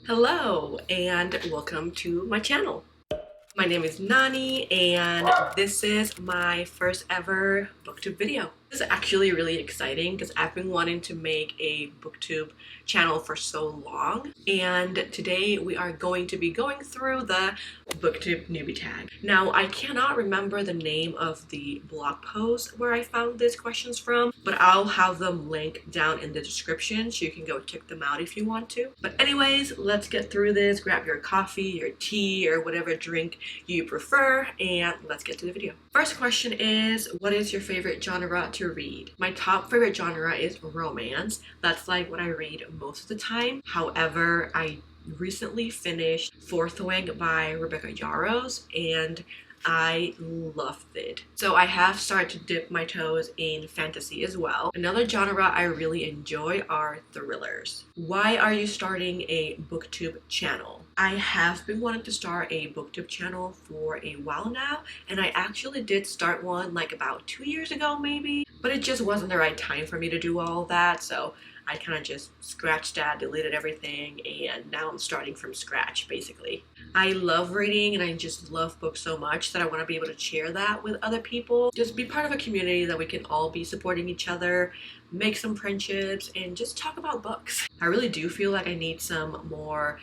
Hello and welcome to my channel. My name is Nani and this is my first ever booktube video. This is actually really exciting because I've been wanting to make a booktube channel for so long, and today we are going to be going through the booktube newbie tag. Now I cannot remember the name of the blog post where I found these questions from, but I'll have them linked down in the description so you can go check them out if you want to. But anyways, let's get through this. Grab your coffee, your tea, or whatever drink you prefer, and let's get to the video. First question is, what is your favorite genre to read? My top favorite genre is romance. That's like what I read most of the time. However, I recently finished Fourth Wing by Rebecca Yarros and I loved it. So I have started to dip my toes in fantasy as well. Another genre I really enjoy are thrillers. Why are you starting a booktube channel? I have been wanting to start a booktube channel for a while now, and I actually did start one like about 2 years ago maybe, but it just wasn't the right time for me to do all that, so I kind of just scratched that, deleted everything, and now I'm starting from scratch basically. I love reading and I just love books so much that I want to be able to share that with other people. Just be part of a community that we can all be supporting each other, make some friendships, and just talk about books. I really do feel like I need some more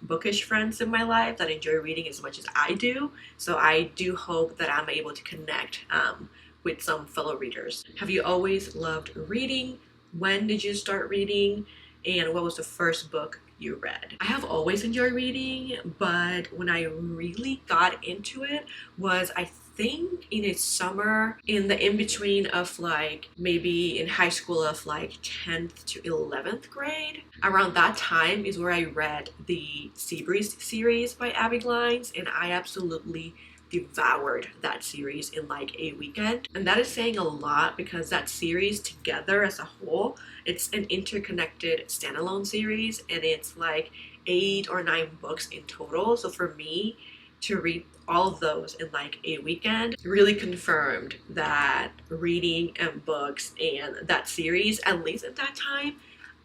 bookish friends in my life that enjoy reading as much as I do. So I do hope that I'm able to connect with some fellow readers. Have you always loved reading? When did you start reading? And what was the first book you read? I have always enjoyed reading, but when I really got into it was, I think, in a summer in the in-between of like maybe in high school of like 10th to 11th grade. Around that time is where I read the Seabreeze series by Abby Glines, and I absolutely devoured that series in like a weekend. And that is saying a lot because that series together as a whole, it's an interconnected standalone series, and it's like 8 or 9 books in total. So for me to read all of those in like a weekend really confirmed that reading and books and that series, at least at that time,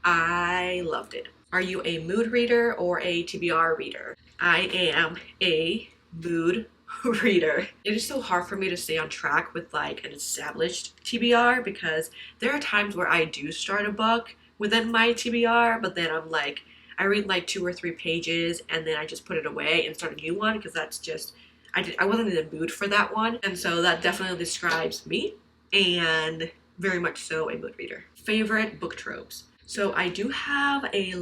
I loved it. Are you a mood reader or a TBR reader? I am a mood reader. It is so hard for me to stay on track with like an established TBR because there are times where I do start a book within my TBR, but then I'm like, I read like 2 or 3 pages and then I just put it away and start a new one because that's just, I wasn't in the mood for that one. And so that definitely describes me, and very much so a mood reader. Favorite book tropes. So I do have a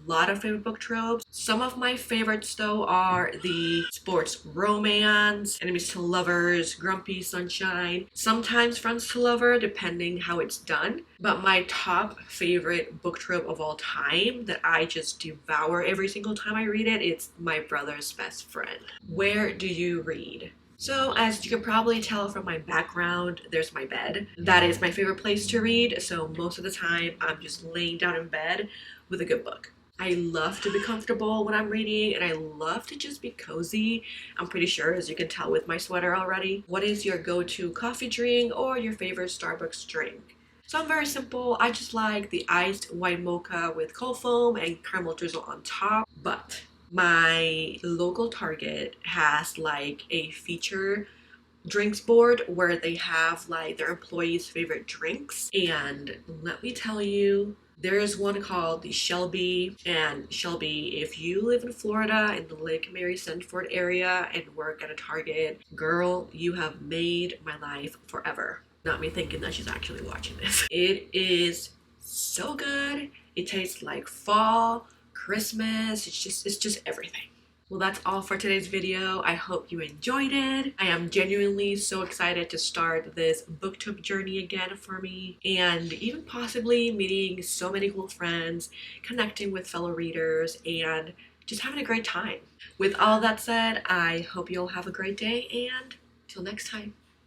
lot of favorite book tropes. Some of my favorites though are the sports romance, enemies to lovers, grumpy sunshine, sometimes friends to lover, depending how it's done. But my top favorite book trope of all time that I just devour every single time I read it, it's my brother's best friend. Where do you read? So as you can probably tell from my background, there's my bed. That is my favorite place to read, so most of the time I'm just laying down in bed with a good book. I love to be comfortable when I'm reading, and I love to just be cozy. I'm pretty sure, as you can tell with my sweater already. What is your go-to coffee drink or your favorite Starbucks drink? So I'm very simple. I just like the iced white mocha with cold foam and caramel drizzle on top, but my local Target has like a feature drinks board where they have like their employees' favorite drinks, and let me tell you, there is one called the Shelby. And Shelby, if you live in Florida in the Lake Mary Sanford area and work at a Target, girl, you have made my life forever. Not me thinking that she's actually watching this. It is so good. It tastes like fall, Christmas. It's just everything. Well, that's all for today's video. I hope you enjoyed it. I am genuinely so excited to start this booktube journey again for me, and even possibly meeting so many cool friends, connecting with fellow readers, and just having a great time. With all that said, I hope you'll have a great day, and till next time.